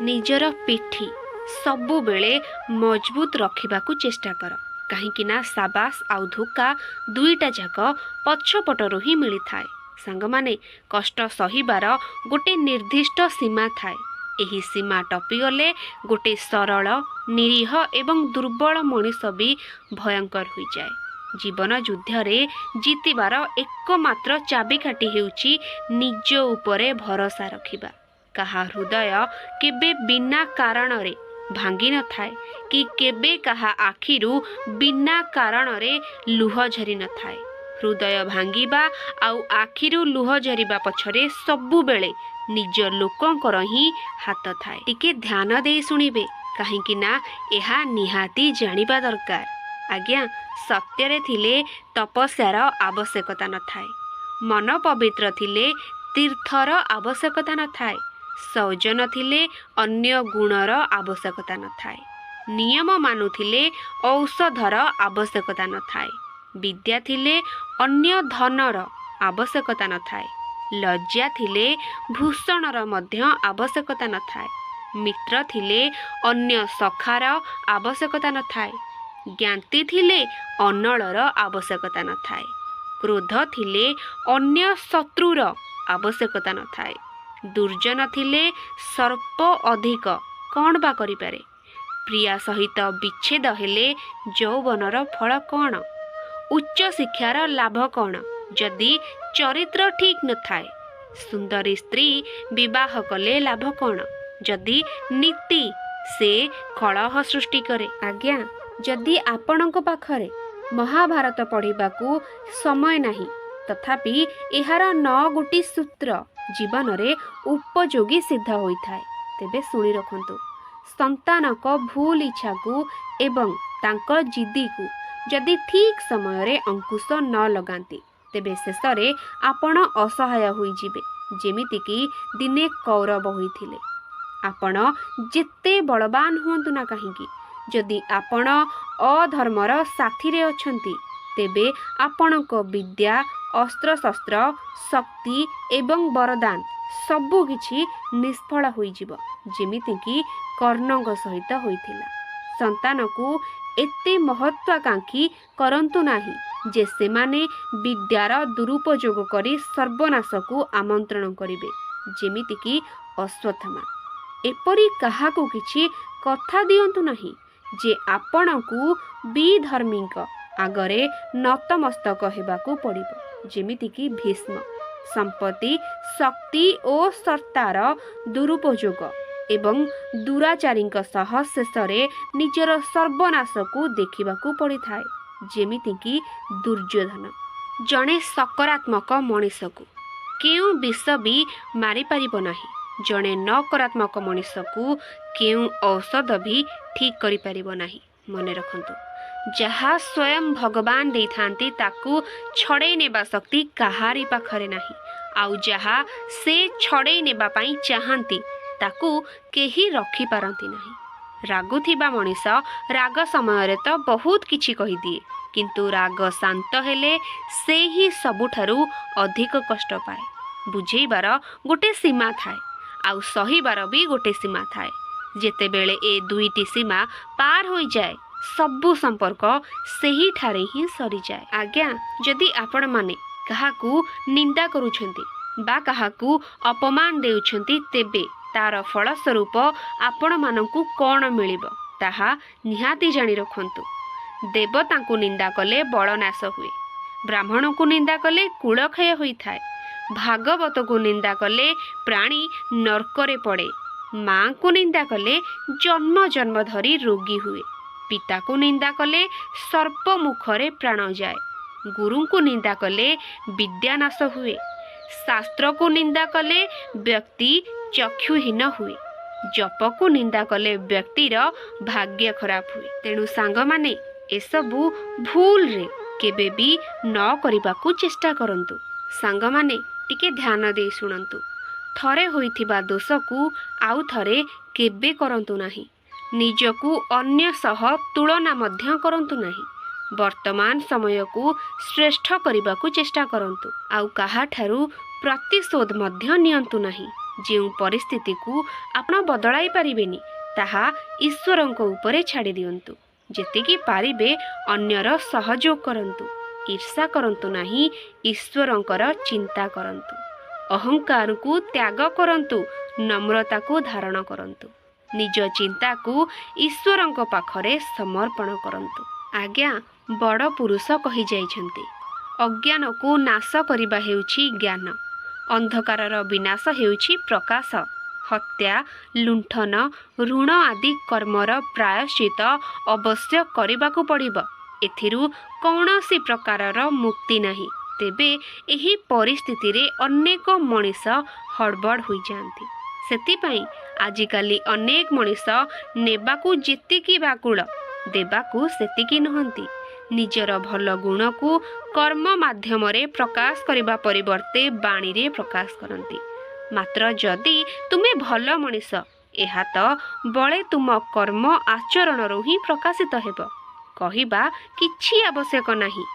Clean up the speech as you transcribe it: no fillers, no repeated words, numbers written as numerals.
निजर पिठी सबुबेले मजबूत रखिबाकू चेष्टा कर कहीं ना साबास आउ धोका दुईटा जाक पछपटरू ही मिली थाए। सांग माने कष्ट सहिबार गोटे निर्दिष्ट सीमा थाए। एही सीमा टपीगले गोटे सरल निरीह एवं दुर्बल मनीष भी भयंकर हो जाए। जीवन युद्धरे जीतिबार एकमात्र चाबिकाठी हेउची निज उपरे भरोसा रखिबा। कहा हृदय केबे बिना कारण रे भांगी न थाए कि केबे कहा आखिरु बिना कारण रे लुह झरी न थाए। हृदय भांगिबा आउ आखिरु लुह झरिबा पछरे सबु बेले निज लोकंकर ही हाथ थाए। टिके ध्यान दे सुनिबे कहीं ना एहा निहाती जानिबा दरकार। आज्ञा सत्यरे थिले तपस्यार आवश्यकता न थाए। मन पवित्र थिले तीर्थर आवश्यकता न थाए। सौजन थिले अन्य गुणर आवश्यकता न थाए। नियम मानुथिले औषधर आवश्यकता न थाए। विद्या थिले अन्य धनर आवश्यकता न थाए। लज्जा थिले भूषणर मध्य आवश्यकता न थाए। मित्र थिले अन्य सखार आवश्यकता न थाए। ज्ञाति थिले अनलर आवश्यकता न थाए। क्रोध थिले अन्य शत्रुर आवश्यकता न थाए। दुर्जन थिले सर्प अधिक कौन बा करिपारे। प्रिया सहित विच्छेद हेले यौवनर फल कौन। उच्च शिक्षार लाभ कौन जदि चरित्र ठीक न थाए। सुंदरी स्त्री विवाह कले लाभ कौन जदि नीति से कलह सृष्टि करे। आज्ञा जदि आपणक पाखरे महाभारत पढ़िबाकू समय नाही तथापि एहार 9 गोटी सूत्र जीवन रे उपयोगी सिद्ध होइथाए तेबे सुनी रखंतु। संतानक भूल इच्छा को एवं तांकर जिद्दी को जदि ठीक समय रे अंकुश न लगांती तेबे शेषरे आपण असहाय होई जिबे। जेमिति कि दिने कौरव होइथिले। आपण जेते बलवान हुंतु ना काहींकी जदि आपण अधर्मर साथी रे अछंती तेबे आपणक विद्या अस्त्र शस्त्र शक्ति एवं वरदान सबु किछि निष्फल होइजिब जेमिति कि कर्णक सहित होइथिला। संतान को एते महत्वाकांक्षी करंतु नाही जे सेमाने विद्यार दुरुपयोग करी सर्वनाश को आमंत्रण करिवे जेमिति कि अश्वत्थामा। एपरि काहाकू किछि कथा दियंतु नाही जे आपणकू विधर्मीक आगरे नतमस्तक हेबाकू पड़िबो जेमिति कि भीष्म। संपत्ति शक्ति और सत्तार दुरुपयोग एवं दुराचारीक सह शेषरे निजर सर्वनाश को देखिबाकू पड़ी थाए जेमिति कि दुर्योधन। जड़े सकारात्मक मनीष को केउ विष भी मारी पारिबो नाही। जड़े नकारात्मक मनीष को केउ औषध भी ठीक करि पारिबो नाही। मने रखंतु जहा स्वयं भगवान दे थांती ताकू छड़े नेबा शक्ति कहारी पाखरे नाही। आउ जहा से छड़े नेबा पाई चाहंती ताकू केही रखी पारंती नाही। रागुथिबा मनीष राग समय रे तो बहुत किछि कहि दिए किंतु राग शांत हेले से ही सबुठारु अधिक कष्ट पाए। बुझेइबार गोटे सीमा थाए आउ सहीबार भी गोटे सीमा थाए। जेते बेले ए दुईटी सीमा पार हो जाए सबु संपर्क सही ठारे ही सरी जाए। आज्ञा जदि आपण माने काहाकू निंदा करूछंती बा काहाकू अपमान देउछंती तेबे तार फल स्वरूप आपण मानकू कौन मिलिबो ताहा निहाती जानी रखंतु। देवतांकू निंदा कले बलनाश हुए। ब्राह्मण को निंदा कले कुलक्षय होइथाए। भागवत को निंदा कले प्राणी नरकरे पड़े। माँ को निंदा कले जन्म जन्म धरी रोगी हुए। पिता को निंदा कले सर्प मुखरे प्राण जाए। गुरु को निंदा कले विद्यानाश हुए। शास्त्र को निंदा कले व्यक्ति चक्षुहीन हुए। जप को निंदा कले व्यक्तिर भाग्य खराब हुए। तेणु सांग माने एसबु भूल रे केबे भी न करिबाकू चेष्टा करंतु। सांग माने टिके ध्यान दे सुनंतु। थरे होइथिबा दोष को आउ थरे केबे करंतु नाही। निजकू अन्य सह तुलना मध्य करंतु नाही। वर्तमान समय को श्रेष्ठ करने को चेष्टा करंतु आउ काहा ठारू प्रतिशोध मध्य नियंतु नाही। ଯେଉଁ ପରିସ୍ଥିତିକୁ ଆପଣ ବଦଳାଇ ପାରିବେନି ତାହା ଈଶ୍ୱରଙ୍କ ଉପରେ ଛାଡ଼ି ଦିଅନ୍ତୁ। ଯେତିକି ପାରିବେ ଅନ୍ୟର ସହଯୋଗ କରନ୍ତୁ। ଈର୍ଷା କରନ୍ତୁ ନାହିଁ, ଈଶ୍ୱରଙ୍କର ଚିନ୍ତା କରନ୍ତୁ। ଅହଙ୍କାରକୁ ତ୍ୟାଗ କରନ୍ତୁ, ନମ୍ରତାକୁ ଧାରଣ କରନ୍ତୁ। ନିଜ ଚିନ୍ତାକୁ ଈଶ୍ୱରଙ୍କ ପାଖରେ ସମର୍ପଣ କରନ୍ତୁ। ଆଜ୍ଞା, ବଡ଼ ପୁରୁଷ କହିଯାଇଛନ୍ତି, ଅଜ୍ଞାନକୁ ନାଶ କରିବା ହେଉଛି ଜ୍ଞାନ, ଅନ୍ଧକାରର ବିନାଶ ହେଉଛି ପ୍ରକାଶ। ହତ୍ୟା, ଲୁଣ୍ଠନ, ଋଣ ଆଦି କର୍ମର ପ୍ରାୟଶ୍ଚିତ ଅବଶ୍ୟ କରିବାକୁ ପଡ଼ିବ। ଏଥିରୁ କୌଣସି ପ୍ରକାରର ମୁକ୍ତି ନାହିଁ। ତେବେ ଏହି ପରିସ୍ଥିତିରେ ଅନେକ ମଣିଷ ହଡ଼ବଡ଼ ହୋଇଯାଆନ୍ତି। ସେଥିପାଇଁ ଆଜିକାଲି ଅନେକ ମଣିଷ ନେବାକୁ ଯେତିକି ବ୍ୟାକୁଳ, ଦେବାକୁ ସେତିକି ନୁହନ୍ତି। ନିଜର ଭଲ ଗୁଣକୁ କର୍ମ ମାଧ୍ୟମରେ ପ୍ରକାଶ କରିବା ପରିବର୍ତ୍ତେ ବାଣୀରେ ପ୍ରକାଶ କରନ୍ତି। ମାତ୍ର ଯଦି ତୁମେ ଭଲ ମଣିଷ, ଏହା ତ ବଳେ ତୁମ କର୍ମ ଆଚରଣରୁ ହିଁ ପ୍ରକାଶିତ ହେବ। କହିବା କିଛି ଆବଶ୍ୟକ ନାହିଁ।